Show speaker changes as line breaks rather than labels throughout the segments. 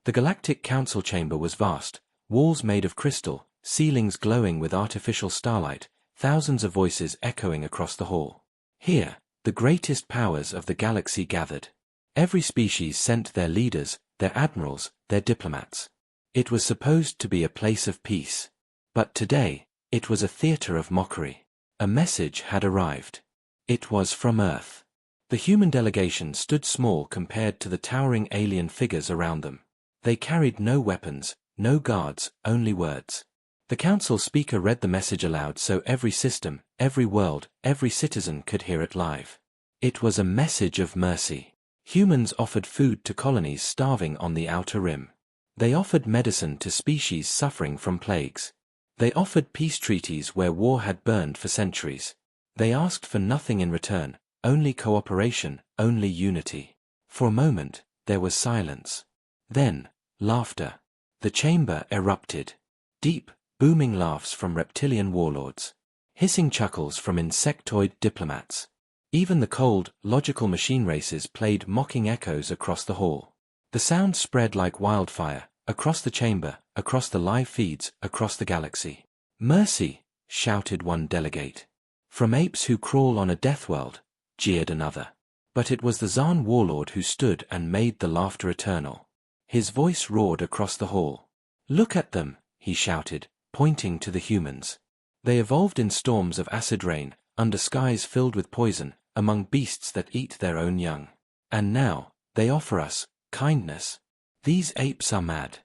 The Galactic Council chamber was vast, walls made of crystal, ceilings glowing with artificial starlight, thousands of voices echoing across the hall. Here, the greatest powers of the galaxy gathered. Every species sent their leaders, their admirals, their diplomats. It was supposed to be a place of peace. But today, it was a theater of mockery. A message had arrived. It was from Earth. The human delegation stood small compared to the towering alien figures around them. They carried no weapons, no guards, only words. The council speaker read the message aloud so every system, every world, every citizen could hear it live. It was a message of mercy. Humans offered food to colonies starving on the outer rim. They offered medicine to species suffering from plagues. They offered peace treaties where war had burned for centuries. They asked for nothing in return, only cooperation, only unity. For a moment, there was silence. Then, laughter. The chamber erupted. Deep, booming laughs from reptilian warlords. Hissing chuckles from insectoid diplomats. Even the cold, logical machine races played mocking echoes across the hall. The sound spread like wildfire, across the chamber, across the live feeds, across the galaxy. "Mercy!" shouted one delegate. "From apes who crawl on a death world," jeered another. But it was the Zaan warlord who stood and made the laughter eternal. His voice roared across the hall. "Look at them," he shouted, pointing to the humans. They evolved in storms of acid rain, under skies filled with poison, among beasts that eat their own young. And now, they offer us kindness. These apes are mad.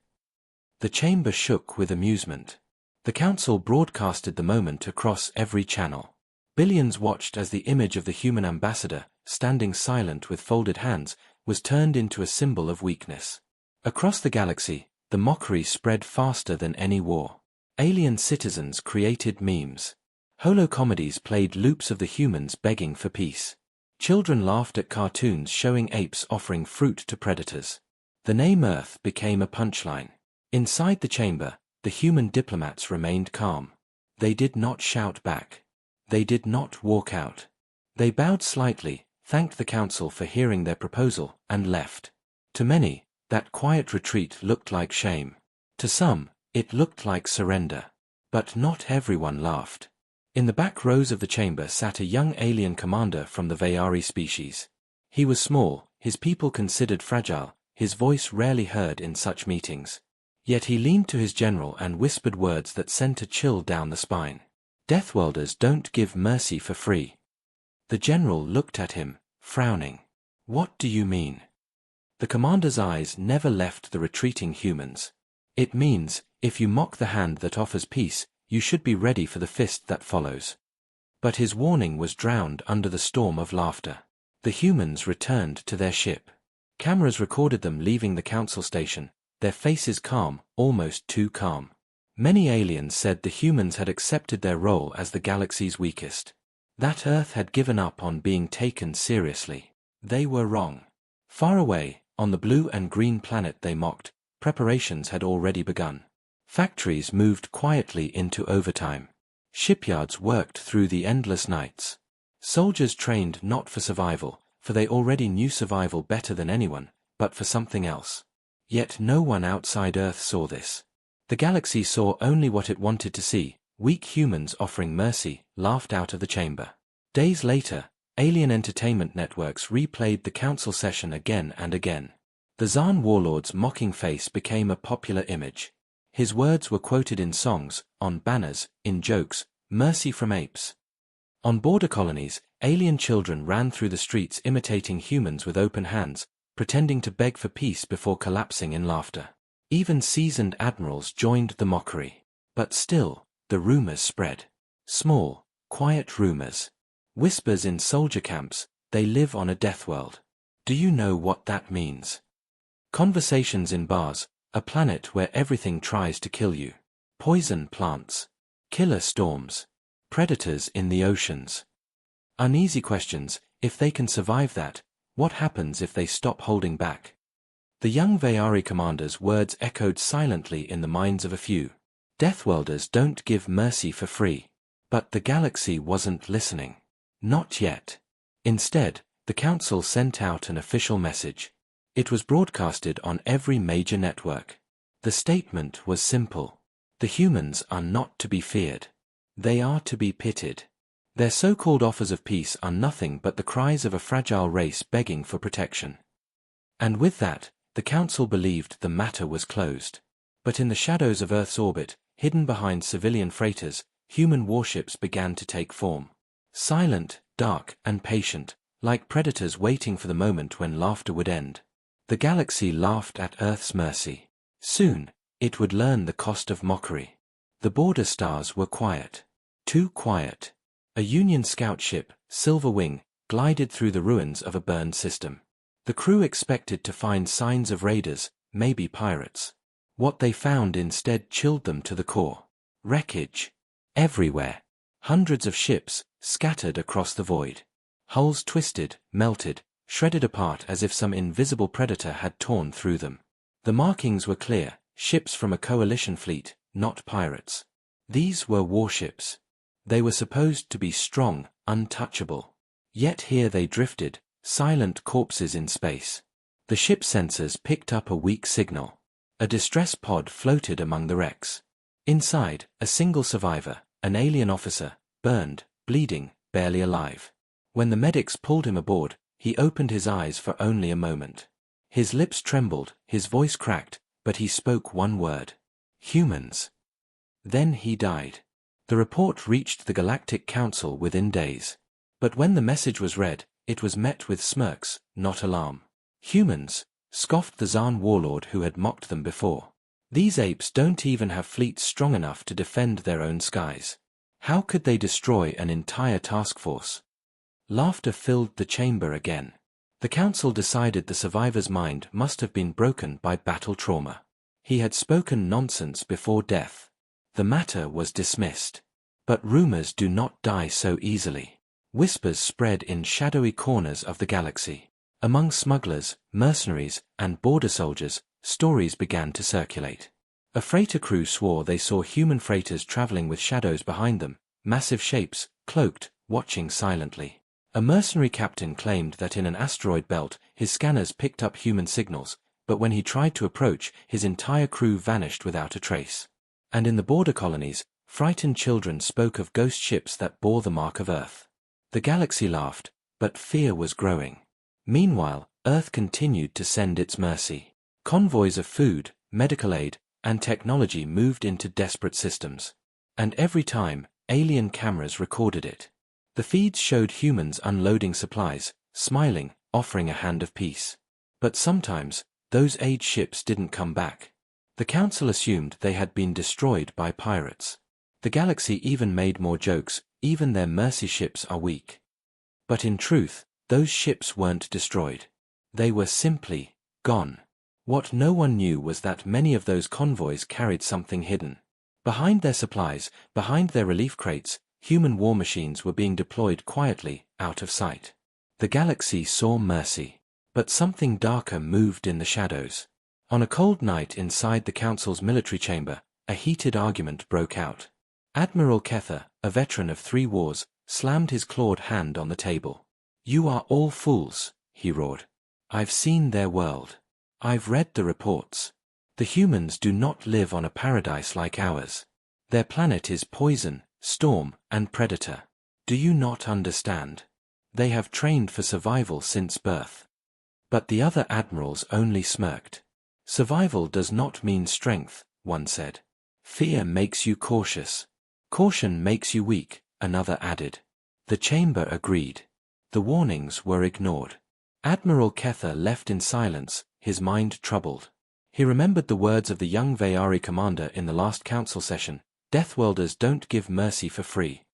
The chamber shook with amusement. The council broadcasted the moment across every channel. Billions watched as the image of the human ambassador, standing silent with folded hands, was turned into a symbol of weakness. Across the galaxy, the mockery spread faster than any war. Alien citizens created memes. Holo-comedies played loops of the humans begging for peace. Children laughed at cartoons showing apes offering fruit to predators. The name Earth became a punchline. Inside the chamber, the human diplomats remained calm. They did not shout back. They did not walk out. They bowed slightly, thanked the council for hearing their proposal, and left. To many, that quiet retreat looked like shame. To some, it looked like surrender. But not everyone laughed. In the back rows of the chamber sat a young alien commander from the Vayari species. He was small, his people considered fragile, his voice rarely heard in such meetings. Yet he leaned to his general and whispered words that sent a chill down the spine. "Deathworlders don't give mercy for free." The general looked at him, frowning. "What do you mean?" The commander's eyes never left the retreating humans. "It means, if you mock the hand that offers peace, you should be ready for the fist that follows." But his warning was drowned under the storm of laughter. The humans returned to their ship. Cameras recorded them leaving the council station, their faces calm, almost too calm. Many aliens said the humans had accepted their role as the galaxy's weakest. That Earth had given up on being taken seriously. They were wrong. Far away, on the blue and green planet they mocked, preparations had already begun. Factories moved quietly into overtime. Shipyards worked through the endless nights. Soldiers trained not for survival, for they already knew survival better than anyone, but for something else. Yet no one outside Earth saw this. The galaxy saw only what it wanted to see, weak humans offering mercy, laughed out of the chamber. Days later, alien entertainment networks replayed the council session again and again. The Zaan warlord's mocking face became a popular image. His words were quoted in songs, on banners, in jokes, "Mercy from apes." On border colonies, alien children ran through the streets imitating humans with open hands, pretending to beg for peace before collapsing in laughter. Even seasoned admirals joined the mockery. But still, the rumors spread. Small, quiet rumors. Whispers in soldier camps, "They live on a death world. Do you know what that means?" Conversations in bars, "A planet where everything tries to kill you." Poison plants. Killer storms. Predators in the oceans. Uneasy questions, if they can survive that, what happens if they stop holding back? The young Vayari commander's words echoed silently in the minds of a few. Deathworlders don't give mercy for free. But the galaxy wasn't listening. Not yet. Instead, the council sent out an official message. It was broadcasted on every major network. The statement was simple. The humans are not to be feared. They are to be pitied. Their so-called offers of peace are nothing but the cries of a fragile race begging for protection. And with that, the Council believed the matter was closed. But in the shadows of Earth's orbit, hidden behind civilian freighters, human warships began to take form. Silent, dark, and patient, like predators waiting for the moment when laughter would end. The galaxy laughed at Earth's mercy. Soon, it would learn the cost of mockery. The border stars were quiet. Too quiet. A Union scout ship, Silver Wing, glided through the ruins of a burned system. The crew expected to find signs of raiders, maybe pirates. What they found instead chilled them to the core. Wreckage. Everywhere. Hundreds of ships, scattered across the void. Hulls twisted, melted, shredded apart as if some invisible predator had torn through them. The markings were clear, ships from a coalition fleet, not pirates. These were warships. They were supposed to be strong, untouchable. Yet here they drifted, silent corpses in space. The ship sensors picked up a weak signal. A distress pod floated among the wrecks. Inside, a single survivor, an alien officer, burned, bleeding, barely alive. When the medics pulled him aboard, he opened his eyes for only a moment. His lips trembled, his voice cracked, but he spoke one word. Humans. Then he died. The report reached the Galactic Council within days. But when the message was read, it was met with smirks, not alarm. Humans, scoffed the Zaan warlord who had mocked them before. These apes don't even have fleets strong enough to defend their own skies. How could they destroy an entire task force? Laughter filled the chamber again. The council decided the survivor's mind must have been broken by battle trauma. He had spoken nonsense before death. The matter was dismissed. But rumors do not die so easily. Whispers spread in shadowy corners of the galaxy. Among smugglers, mercenaries, and border soldiers, stories began to circulate. A freighter crew swore they saw human freighters traveling with shadows behind them, massive shapes, cloaked, watching silently. A mercenary captain claimed that in an asteroid belt, his scanners picked up human signals, but when he tried to approach, his entire crew vanished without a trace. And in the border colonies, frightened children spoke of ghost ships that bore the mark of Earth. The galaxy laughed, but fear was growing. Meanwhile, Earth continued to send its mercy. Convoys of food, medical aid, and technology moved into desperate systems. And every time, alien cameras recorded it. The feeds showed humans unloading supplies, smiling, offering a hand of peace. But sometimes, those aid ships didn't come back. The council assumed they had been destroyed by pirates. The galaxy even made more jokes, even their mercy ships are weak. But in truth, those ships weren't destroyed. They were simply gone. What no one knew was that many of those convoys carried something hidden. Behind their supplies, behind their relief crates, human war machines were being deployed quietly, out of sight. The galaxy saw mercy. But something darker moved in the shadows. On a cold night inside the council's military chamber, a heated argument broke out. Admiral Kether, a veteran of 3 wars, slammed his clawed hand on the table. "You are all fools," he roared. "I've seen their world. I've read the reports. The humans do not live on a paradise like ours. Their planet is poison, storm, and predator. Do you not understand? They have trained for survival since birth." But the other admirals only smirked. "Survival does not mean strength," one said. "Fear makes you cautious. Caution makes you weak," another added. The chamber agreed. The warnings were ignored. Admiral Kether left in silence, his mind troubled. He remembered the words of the young Vayari commander in the last council session, "Deathworlders don't give mercy for free."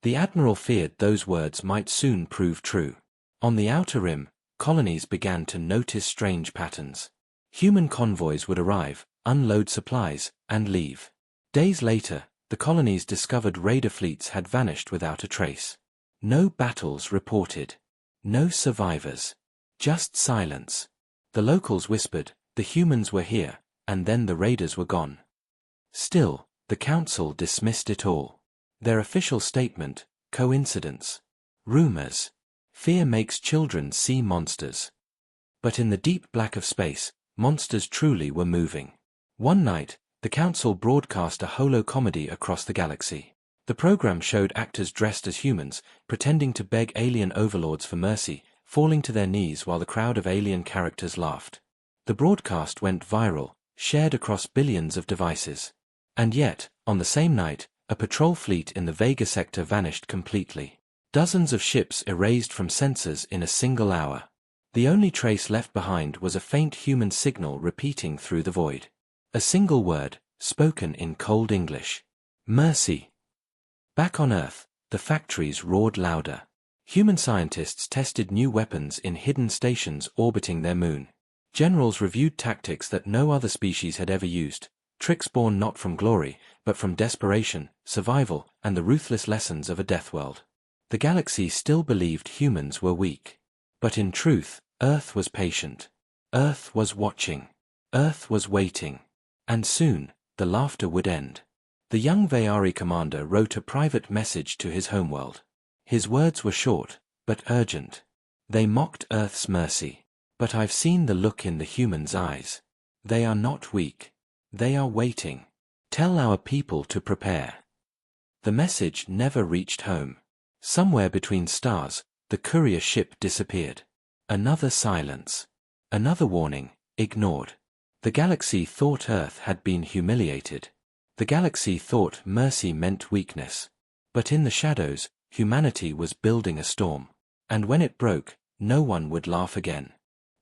The admiral feared those words might soon prove true. On the outer rim, colonies began to notice strange patterns. Human convoys would arrive, unload supplies, and leave. Days later, the colonies discovered raider fleets had vanished without a trace. No battles reported. No survivors. Just silence. The locals whispered, the humans were here, and then the raiders were gone. Still, the council dismissed it all. Their official statement, coincidence. Rumors. Fear makes children see monsters. But in the deep black of space, monsters truly were moving. One night, the Council broadcast a holo-comedy across the galaxy. The program showed actors dressed as humans, pretending to beg alien overlords for mercy, falling to their knees while the crowd of alien characters laughed. The broadcast went viral, shared across billions of devices. And yet, on the same night, a patrol fleet in the Vega sector vanished completely. Dozens of ships erased from sensors in a single hour. The only trace left behind was a faint human signal repeating through the void. A single word, spoken in cold English. Mercy. Back on Earth, the factories roared louder. Human scientists tested new weapons in hidden stations orbiting their moon. Generals reviewed tactics that no other species had ever used, tricks born not from glory, but from desperation, survival, and the ruthless lessons of a death world. The galaxy still believed humans were weak. But in truth, Earth was patient. Earth was watching. Earth was waiting. And soon, the laughter would end. The young Vayari commander wrote a private message to his homeworld. His words were short, but urgent. They mocked Earth's mercy. But I've seen the look in the humans' eyes. They are not weak. They are waiting. Tell our people to prepare. The message never reached home. Somewhere between stars, the courier ship disappeared. Another silence. Another warning, ignored. The galaxy thought Earth had been humiliated. The galaxy thought mercy meant weakness. But in the shadows, humanity was building a storm. And when it broke, no one would laugh again.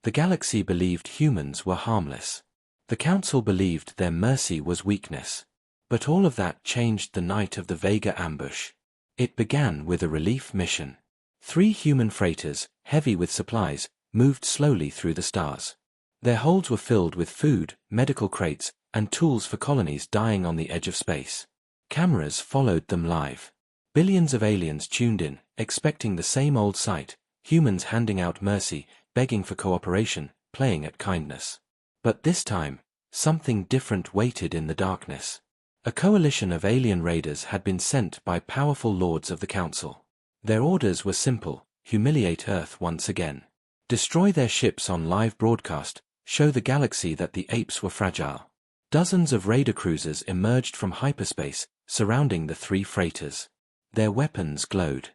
The galaxy believed humans were harmless. The Council believed their mercy was weakness. But all of that changed the night of the Vega ambush. It began with a relief mission. 3 human freighters, heavy with supplies, moved slowly through the stars. Their holds were filled with food, medical crates, and tools for colonies dying on the edge of space. Cameras followed them live. Billions of aliens tuned in, expecting the same old sight, humans handing out mercy, begging for cooperation, playing at kindness. But this time, something different waited in the darkness. A coalition of alien raiders had been sent by powerful lords of the Council. Their orders were simple: humiliate Earth once again. Destroy their ships on live broadcast, show the galaxy that the apes were fragile. Dozens of raider cruisers emerged from hyperspace, surrounding the 3 freighters. Their weapons glowed.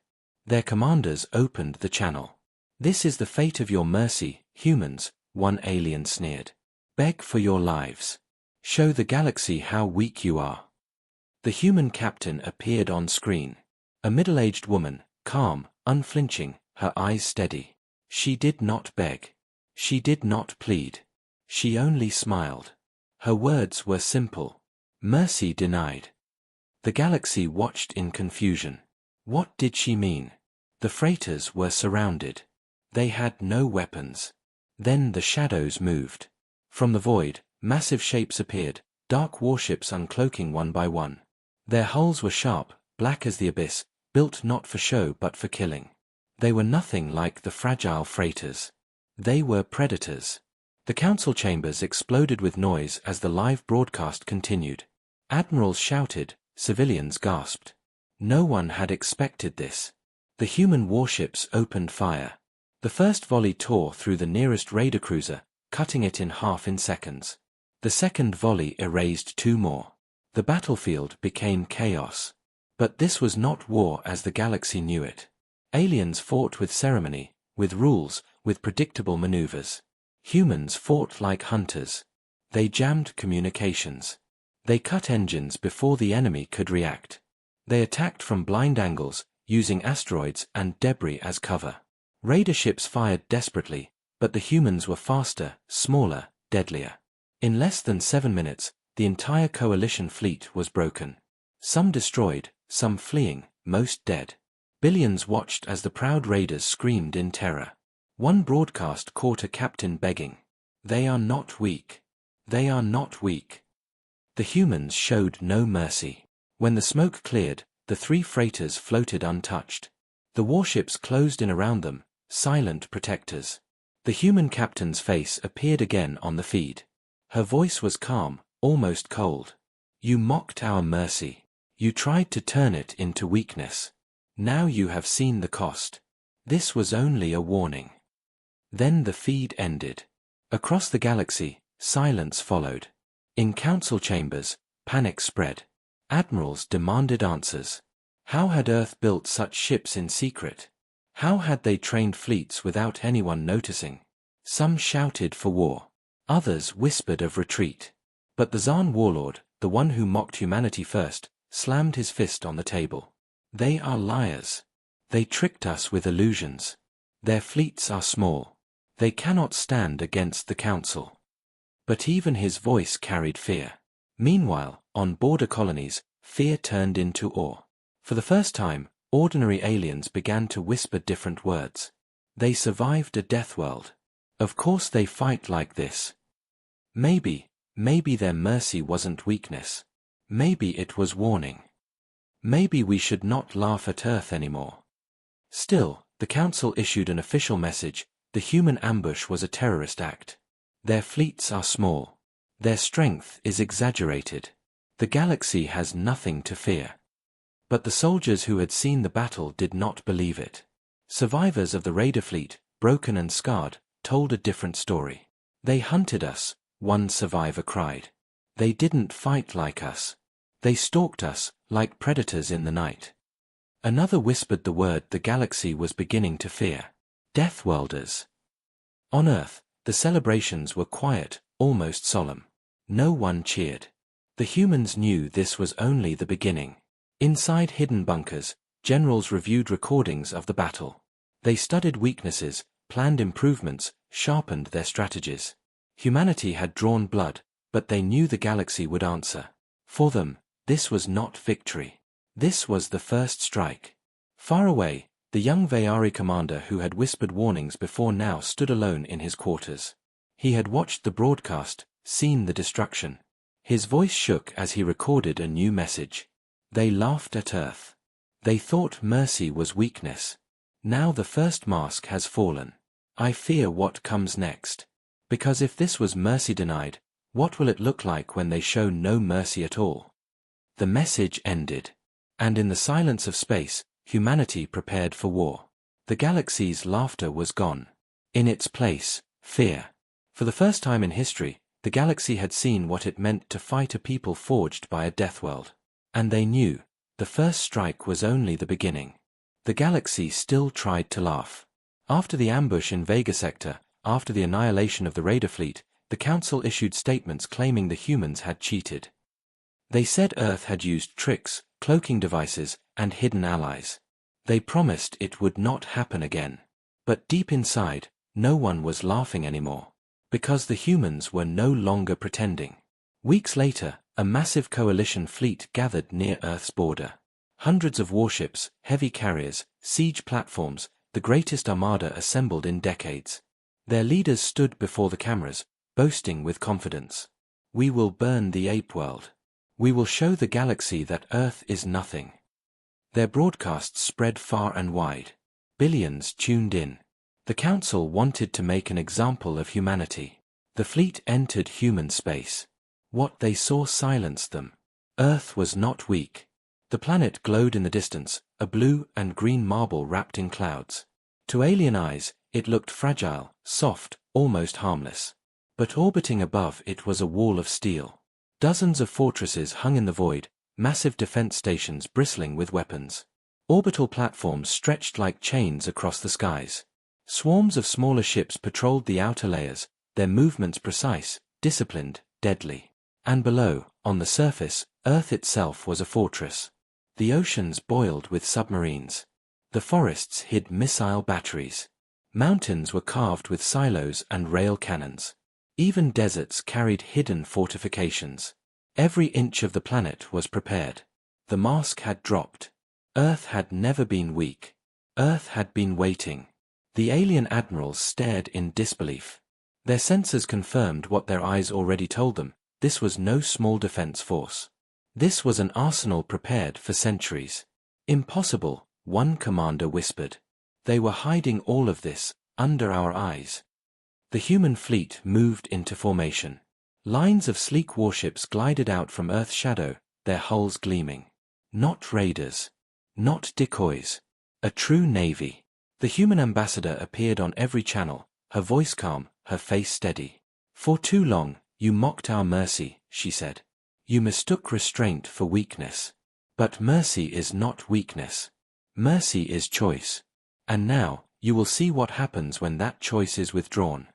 Their commanders opened the channel. This is the fate of your mercy, humans, one alien sneered. Beg for your lives. Show the galaxy how weak you are. The human captain appeared on screen. A middle-aged woman, calm, unflinching, her eyes steady. She did not beg. She did not plead. She only smiled. Her words were simple. Mercy denied. The galaxy watched in confusion. What did she mean? The freighters were surrounded. They had no weapons. Then the shadows moved. From the void, massive shapes appeared, dark warships uncloaking one by one. Their hulls were sharp, black as the abyss, built not for show but for killing. They were nothing like the fragile freighters. They were predators. The council chambers exploded with noise as the live broadcast continued. Admirals shouted, civilians gasped. No one had expected this. The human warships opened fire. The first volley tore through the nearest raider cruiser, cutting it in half in seconds. The second volley erased 2 more. The battlefield became chaos. But this was not war as the galaxy knew it. Aliens fought with ceremony, with rules, with predictable maneuvers. Humans fought like hunters. They jammed communications. They cut engines before the enemy could react. They attacked from blind angles, using asteroids and debris as cover. Raider ships fired desperately, but the humans were faster, smaller, deadlier. In less than 7 minutes, the entire coalition fleet was broken. Some destroyed, some fleeing, most dead. Billions watched as the proud raiders screamed in terror. One broadcast caught a captain begging. They are not weak. They are not weak. The humans showed no mercy. When the smoke cleared, the 3 freighters floated untouched. The warships closed in around them, silent protectors. The human captain's face appeared again on the feed. Her voice was calm, almost cold. You mocked our mercy. You tried to turn it into weakness. Now you have seen the cost. This was only a warning. Then the feed ended. Across the galaxy, silence followed. In council chambers, panic spread. Admirals demanded answers. How had Earth built such ships in secret? How had they trained fleets without anyone noticing? Some shouted for war. Others whispered of retreat. But the Zaan warlord, the one who mocked humanity first, slammed his fist on the table. They are liars. They tricked us with illusions. Their fleets are small. They cannot stand against the council. But even his voice carried fear. Meanwhile, on border colonies, fear turned into awe. For the first time, ordinary aliens began to whisper different words. They survived a death world. Of course they fight like this. Maybe their mercy wasn't weakness. Maybe it was warning. Maybe we should not laugh at Earth anymore. Still, the Council issued an official message: the human ambush was a terrorist act. Their fleets are small. Their strength is exaggerated. The galaxy has nothing to fear. But the soldiers who had seen the battle did not believe it. Survivors of the Raider fleet, broken and scarred, told a different story. They hunted us, one survivor cried. They didn't fight like us. They stalked us, like predators in the night. Another whispered the word the galaxy was beginning to fear: Deathworlders. On Earth, the celebrations were quiet, almost solemn. No one cheered. The humans knew this was only the beginning. Inside hidden bunkers, generals reviewed recordings of the battle. They studied weaknesses, planned improvements, sharpened their strategies. Humanity had drawn blood, but they knew the galaxy would answer. For them, this was not victory. This was the first strike. Far away, the young Vayari commander who had whispered warnings before now stood alone in his quarters. He had watched the broadcast, seen the destruction. His voice shook as he recorded a new message. They laughed at Earth. They thought mercy was weakness. Now the first mask has fallen. I fear what comes next. Because if this was mercy denied, what will it look like when they show no mercy at all? The message ended. And in the silence of space, humanity prepared for war. The galaxy's laughter was gone. In its place, fear. For the first time in history, the galaxy had seen what it meant to fight a people forged by a death world. And they knew, the first strike was only the beginning. The galaxy still tried to laugh. After the ambush in Vega Sector, after the annihilation of the Raider fleet, the Council issued statements claiming the humans had cheated. They said Earth had used tricks, cloaking devices, and hidden allies. They promised it would not happen again. But deep inside, no one was laughing anymore. Because the humans were no longer pretending. Weeks later, a massive coalition fleet gathered near Earth's border. Hundreds of warships, heavy carriers, siege platforms, the greatest armada assembled in decades. Their leaders stood before the cameras, boasting with confidence. We will burn the ape world. We will show the galaxy that Earth is nothing. Their broadcasts spread far and wide. Billions tuned in. The Council wanted to make an example of humanity. The fleet entered human space. What they saw silenced them. Earth was not weak. The planet glowed in the distance, a blue and green marble wrapped in clouds. To alien eyes, it looked fragile, soft, almost harmless. But orbiting above it was a wall of steel. Dozens of fortresses hung in the void, massive defense stations bristling with weapons. Orbital platforms stretched like chains across the skies. Swarms of smaller ships patrolled the outer layers, their movements precise, disciplined, deadly. And below, on the surface, Earth itself was a fortress. The oceans boiled with submarines. The forests hid missile batteries. Mountains were carved with silos and rail cannons. Even deserts carried hidden fortifications. Every inch of the planet was prepared. The mask had dropped. Earth had never been weak. Earth had been waiting. The alien admirals stared in disbelief. Their sensors confirmed what their eyes already told them: this was no small defense force. This was an arsenal prepared for centuries. Impossible, one commander whispered. They were hiding all of this, under our eyes. The human fleet moved into formation. Lines of sleek warships glided out from Earth's shadow, their hulls gleaming. Not raiders. Not decoys. A true navy. The human ambassador appeared on every channel, her voice calm, her face steady. "For too long, you mocked our mercy," she said. "You mistook restraint for weakness. But mercy is not weakness. Mercy is choice. And now, you will see what happens when that choice is withdrawn."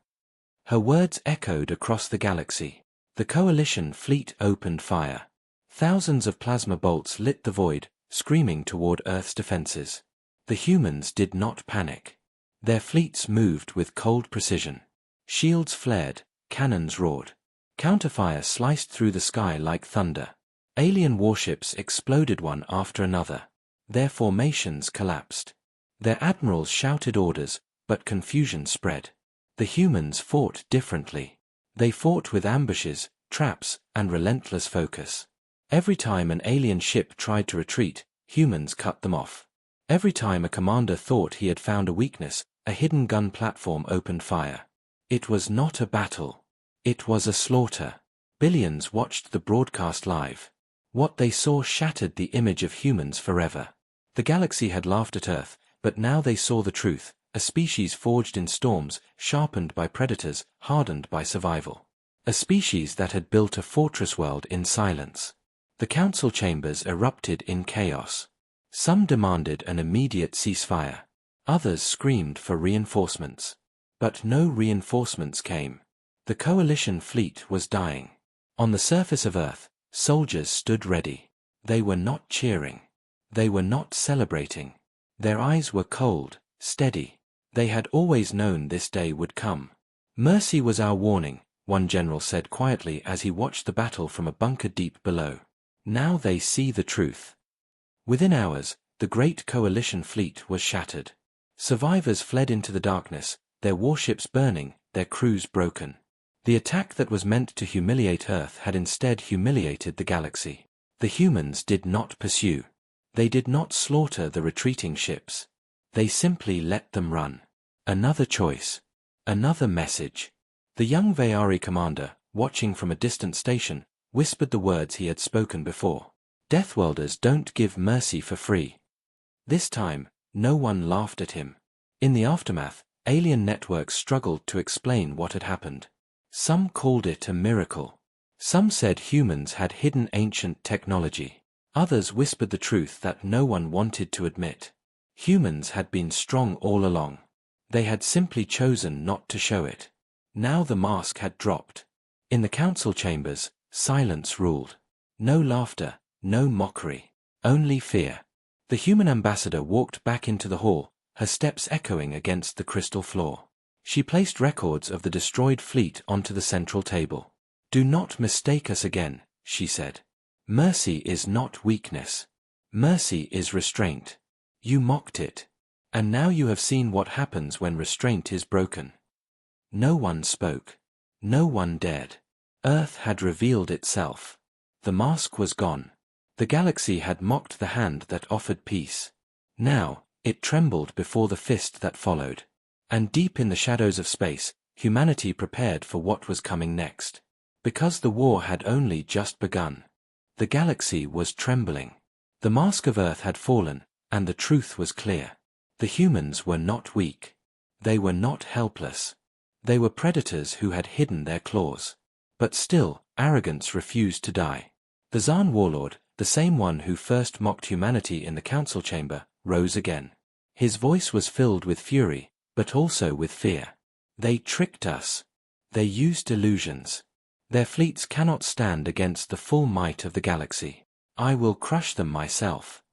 Her words echoed across the galaxy. The coalition fleet opened fire. Thousands of plasma bolts lit the void, screaming toward Earth's defenses. The humans did not panic. Their fleets moved with cold precision. Shields flared, cannons roared. Counterfire sliced through the sky like thunder. Alien warships exploded one after another. Their formations collapsed. Their admirals shouted orders, but confusion spread. The humans fought differently. They fought with ambushes, traps, and relentless focus. Every time an alien ship tried to retreat, humans cut them off. Every time a commander thought he had found a weakness, a hidden gun platform opened fire. It was not a battle. It was a slaughter. Billions watched the broadcast live. What they saw shattered the image of humans forever. The galaxy had laughed at Earth, but now they saw the truth, a species forged in storms, sharpened by predators, hardened by survival. A species that had built a fortress world in silence. The council chambers erupted in chaos. Some demanded an immediate ceasefire. Others screamed for reinforcements. But no reinforcements came. The coalition fleet was dying. On the surface of Earth, soldiers stood ready. They were not cheering. They were not celebrating. Their eyes were cold, steady. They had always known this day would come. "Mercy was our warning," one general said quietly as he watched the battle from a bunker deep below. "Now they see the truth." Within hours, the great coalition fleet was shattered. Survivors fled into the darkness, their warships burning, their crews broken. The attack that was meant to humiliate Earth had instead humiliated the galaxy. The humans did not pursue. They did not slaughter the retreating ships. They simply let them run. Another choice. Another message. The young Vayari commander, watching from a distant station, whispered the words he had spoken before. "Deathworlders don't give mercy for free." This time, no one laughed at him. In the aftermath, alien networks struggled to explain what had happened. Some called it a miracle. Some said humans had hidden ancient technology. Others whispered the truth that no one wanted to admit. Humans had been strong all along. They had simply chosen not to show it. Now the mask had dropped. In the council chambers, silence ruled. No laughter, no mockery. Only fear. The human ambassador walked back into the hall, her steps echoing against the crystal floor. She placed records of the destroyed fleet onto the central table. "Do not mistake us again," she said. "Mercy is not weakness. Mercy is restraint. You mocked it. And now you have seen what happens when restraint is broken." No one spoke. No one dared. Earth had revealed itself. The mask was gone. The galaxy had mocked the hand that offered peace. Now, it trembled before the fist that followed. And deep in the shadows of space, humanity prepared for what was coming next. Because the war had only just begun. The galaxy was trembling. The mask of Earth had fallen, and the truth was clear. The humans were not weak. They were not helpless. They were predators who had hidden their claws. But still, arrogance refused to die. The Zaan warlord, the same one who first mocked humanity in the council chamber, rose again. His voice was filled with fury, but also with fear. "They tricked us. They used illusions. Their fleets cannot stand against the full might of the galaxy. I will crush them myself."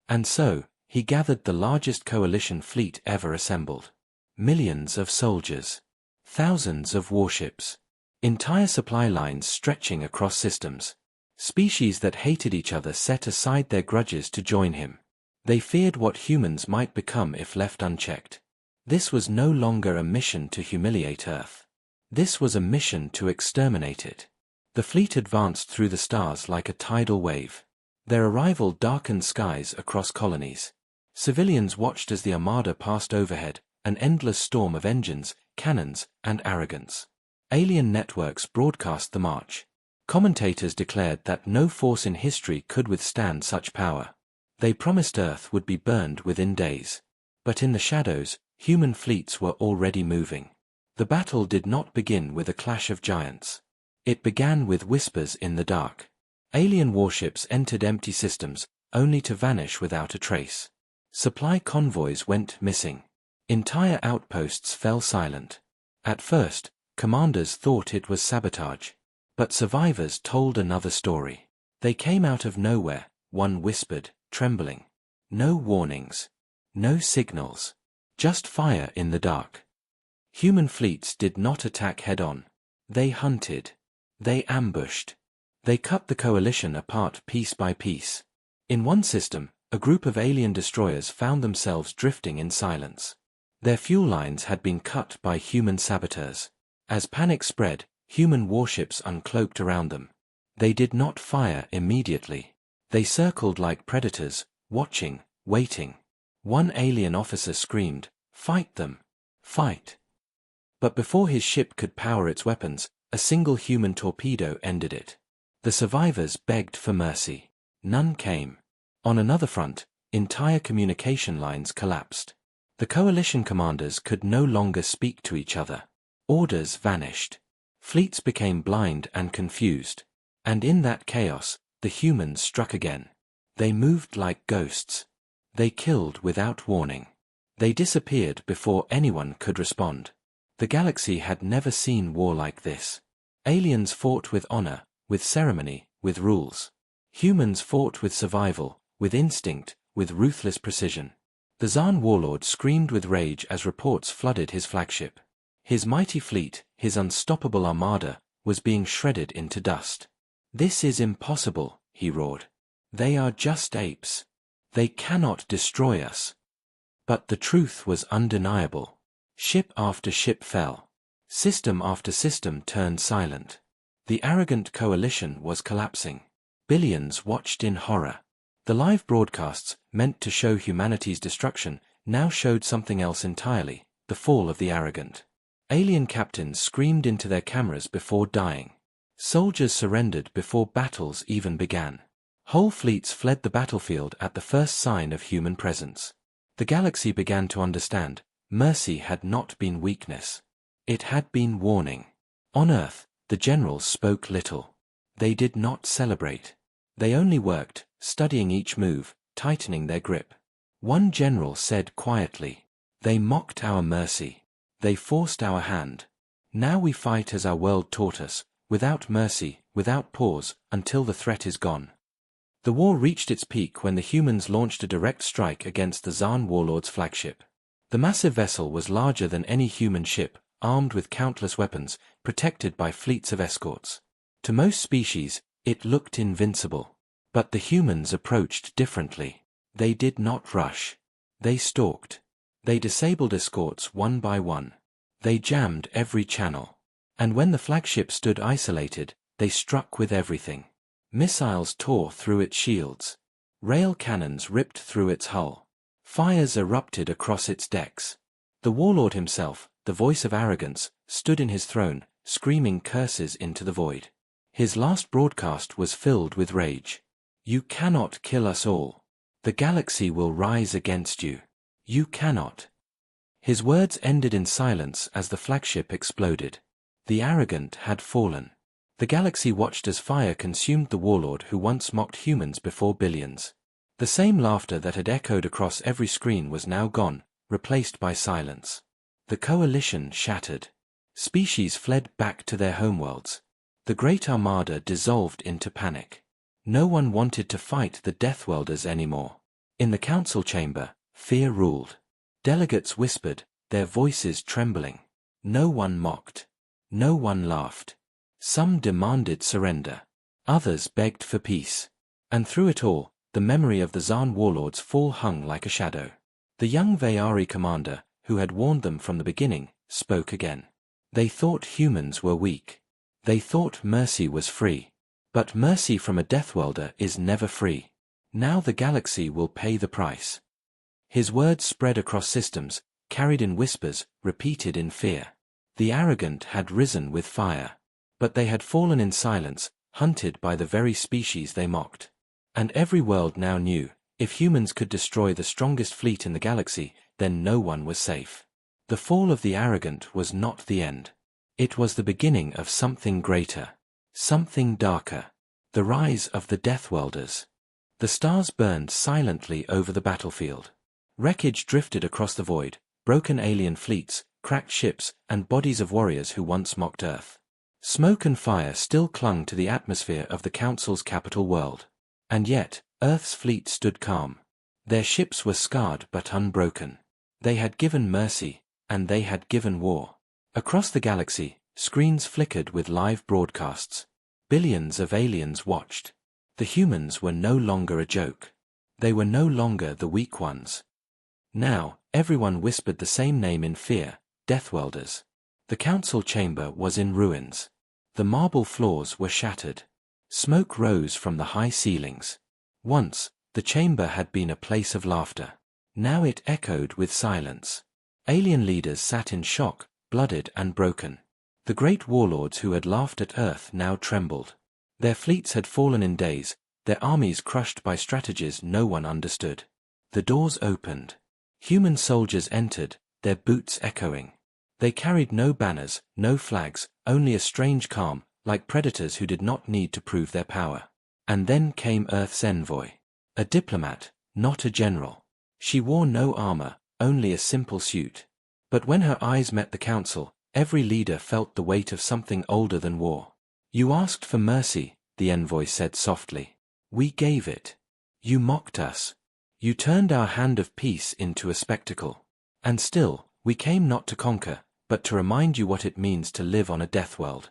And so, he gathered the largest coalition fleet ever assembled. Millions of soldiers. Thousands of warships. Entire supply lines stretching across systems. Species that hated each other set aside their grudges to join him. They feared what humans might become if left unchecked. This was no longer a mission to humiliate Earth. This was a mission to exterminate it. The fleet advanced through the stars like a tidal wave. Their arrival darkened skies across colonies. Civilians watched as the armada passed overhead, an endless storm of engines, cannons, and arrogance. Alien networks broadcast the march. Commentators declared that no force in history could withstand such power. They promised Earth would be burned within days. But in the shadows, human fleets were already moving. The battle did not begin with a clash of giants. It began with whispers in the dark. Alien warships entered empty systems, only to vanish without a trace. Supply convoys went missing. Entire outposts fell silent. At first, commanders thought it was sabotage. But survivors told another story. They came out of nowhere, one whispered, trembling. No warnings. No signals. Just fire in the dark. Human fleets did not attack head-on. They hunted. They ambushed. They cut the coalition apart piece by piece. In one system, a group of alien destroyers found themselves drifting in silence. Their fuel lines had been cut by human saboteurs. As panic spread, human warships uncloaked around them. They did not fire immediately. They circled like predators, watching, waiting. One alien officer screamed, "Fight them! Fight!" But before his ship could power its weapons, a single human torpedo ended it. The survivors begged for mercy. None came. On another front, entire communication lines collapsed. The coalition commanders could no longer speak to each other. Orders vanished. Fleets became blind and confused. And in that chaos, the humans struck again. They moved like ghosts. They killed without warning. They disappeared before anyone could respond. The galaxy had never seen war like this. Aliens fought with honor, with ceremony, with rules. Humans fought with survival, with instinct, with ruthless precision. The Zaan warlord screamed with rage as reports flooded his flagship. His mighty fleet, his unstoppable armada, was being shredded into dust. "This is impossible," he roared. "They are just apes. They cannot destroy us." But the truth was undeniable. Ship after ship fell. System after system turned silent. The arrogant coalition was collapsing. Billions watched in horror. The live broadcasts, meant to show humanity's destruction, now showed something else entirely, the fall of the arrogant. Alien captains screamed into their cameras before dying. Soldiers surrendered before battles even began. Whole fleets fled the battlefield at the first sign of human presence. The galaxy began to understand, mercy had not been weakness. It had been warning. On Earth, the generals spoke little. They did not celebrate. They only worked, studying each move, tightening their grip. One general said quietly, "They mocked our mercy. They forced our hand. Now we fight as our world taught us, without mercy, without pause, until the threat is gone." The war reached its peak when the humans launched a direct strike against the Zaan warlord's flagship. The massive vessel was larger than any human ship, armed with countless weapons, protected by fleets of escorts. To most species, it looked invincible. But the humans approached differently. They did not rush. They stalked. They disabled escorts one by one. They jammed every channel. And when the flagship stood isolated, they struck with everything. Missiles tore through its shields. Rail cannons ripped through its hull. Fires erupted across its decks. The warlord himself, the voice of arrogance, stood in his throne, screaming curses into the void. His last broadcast was filled with rage. "You cannot kill us all. The galaxy will rise against you. You cannot." His words ended in silence as the flagship exploded. The arrogant had fallen. The galaxy watched as fire consumed the warlord who once mocked humans before billions. The same laughter that had echoed across every screen was now gone, replaced by silence. The coalition shattered. Species fled back to their homeworlds. The Great Armada dissolved into panic. No one wanted to fight the Deathworlders anymore. In the council chamber, fear ruled. Delegates whispered, their voices trembling. No one mocked. No one laughed. Some demanded surrender. Others begged for peace. And through it all, the memory of the Zaan warlord's fall hung like a shadow. The young Vayari commander, who had warned them from the beginning, spoke again. They thought humans were weak. They thought mercy was free. But mercy from a Deathworlder is never free. Now the galaxy will pay the price. His words spread across systems, carried in whispers, repeated in fear. The arrogant had risen with fire. But they had fallen in silence, hunted by the very species they mocked. And every world now knew, if humans could destroy the strongest fleet in the galaxy, then no one was safe. The fall of the arrogant was not the end. It was the beginning of something greater. Something darker. The rise of the Deathworlders. The stars burned silently over the battlefield. Wreckage drifted across the void, broken alien fleets, cracked ships, and bodies of warriors who once mocked Earth. Smoke and fire still clung to the atmosphere of the Council's capital world. And yet, Earth's fleet stood calm. Their ships were scarred but unbroken. They had given mercy, and they had given war. Across the galaxy, screens flickered with live broadcasts. Billions of aliens watched. The humans were no longer a joke. They were no longer the weak ones. Now, everyone whispered the same name in fear, Deathworlders. The council chamber was in ruins. The marble floors were shattered. Smoke rose from the high ceilings. Once, the chamber had been a place of laughter. Now it echoed with silence. Alien leaders sat in shock, blooded and broken. The great warlords who had laughed at Earth now trembled. Their fleets had fallen in days, their armies crushed by strategies no one understood. The doors opened. Human soldiers entered, their boots echoing. They carried no banners, no flags, only a strange calm, like predators who did not need to prove their power. And then came Earth's envoy. A diplomat, not a general. She wore no armor, only a simple suit. But when her eyes met the council, every leader felt the weight of something older than war. "You asked for mercy," the envoy said softly. "We gave it. You mocked us. You turned our hand of peace into a spectacle. And still, we came not to conquer, but to remind you what it means to live on a death world."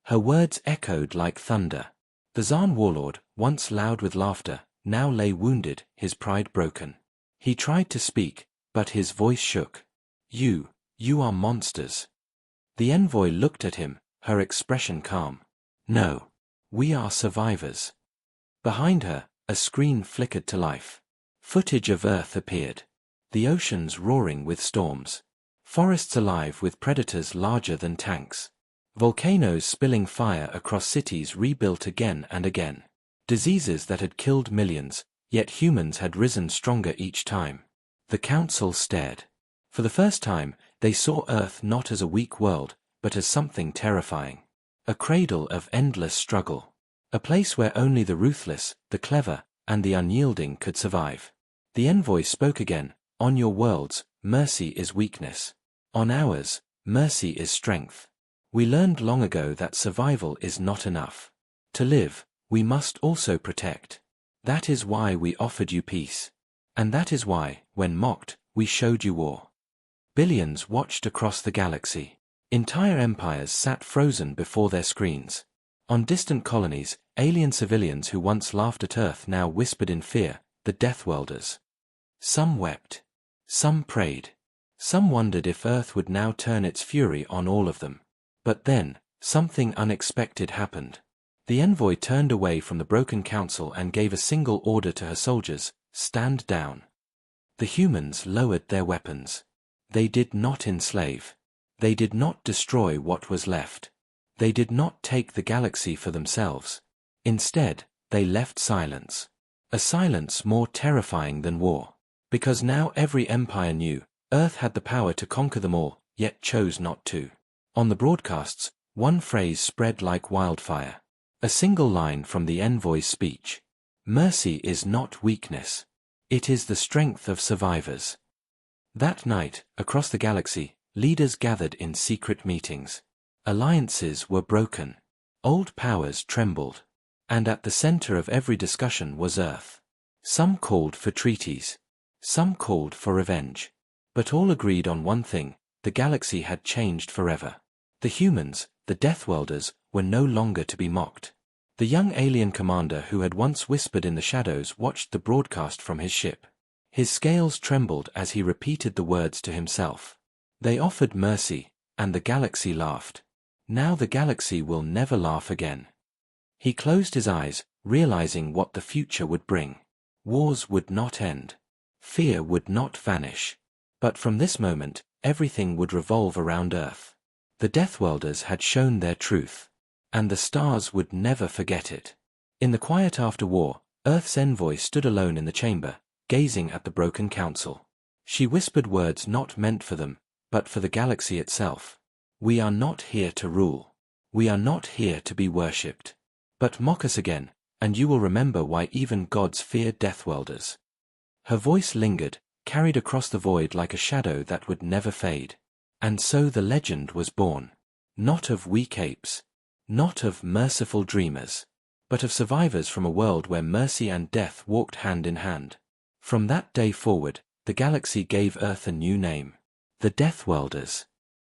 Her words echoed like thunder. The Zaan warlord, once loud with laughter, now lay wounded, his pride broken. He tried to speak, but his voice shook. You are monsters." The envoy looked at him, her expression calm. "No. We are survivors." Behind her, a screen flickered to life. Footage of Earth appeared. The oceans roaring with storms. Forests alive with predators larger than tanks. Volcanoes spilling fire across cities rebuilt again and again. Diseases that had killed millions, yet humans had risen stronger each time. The council stared. For the first time, they saw Earth not as a weak world, but as something terrifying. A cradle of endless struggle. A place where only the ruthless, the clever, and the unyielding could survive. The envoy spoke again. "On your worlds, mercy is weakness. On ours, mercy is strength. We learned long ago that survival is not enough. To live, we must also protect. That is why we offered you peace. And that is why, when mocked, we showed you war." Billions watched across the galaxy. Entire empires sat frozen before their screens. On distant colonies, alien civilians who once laughed at Earth now whispered in fear, the Deathworlders. Some wept. Some prayed. Some wondered if Earth would now turn its fury on all of them. But then, something unexpected happened. The envoy turned away from the broken council and gave a single order to her soldiers: "Stand down." The humans lowered their weapons. They did not enslave. They did not destroy what was left. They did not take the galaxy for themselves. Instead, they left silence. A silence more terrifying than war. Because now every empire knew, Earth had the power to conquer them all, yet chose not to. On the broadcasts, one phrase spread like wildfire. A single line from the envoy's speech. "Mercy is not weakness. It is the strength of survivors." That night, across the galaxy, leaders gathered in secret meetings. Alliances were broken. Old powers trembled. And at the center of every discussion was Earth. Some called for treaties. Some called for revenge. But all agreed on one thing: the galaxy had changed forever. The humans, the Deathworlders, were no longer to be mocked. The young alien commander who had once whispered in the shadows watched the broadcast from his ship. His scales trembled as he repeated the words to himself. They offered mercy, and the galaxy laughed. Now the galaxy will never laugh again. He closed his eyes, realizing what the future would bring. Wars would not end. Fear would not vanish. But from this moment, everything would revolve around Earth. The Deathworlders had shown their truth. And the stars would never forget it. In the quiet after war, Earth's envoy stood alone in the chamber, gazing at the broken council. She whispered words not meant for them, but for the galaxy itself. We are not here to rule. We are not here to be worshipped. But mock us again, and you will remember why even gods fear Deathworlders. Her voice lingered, carried across the void like a shadow that would never fade. And so the legend was born. Not of weak apes. Not of merciful dreamers. But of survivors from a world where mercy and death walked hand in hand. From that day forward, the galaxy gave Earth a new name. The Deathworlders.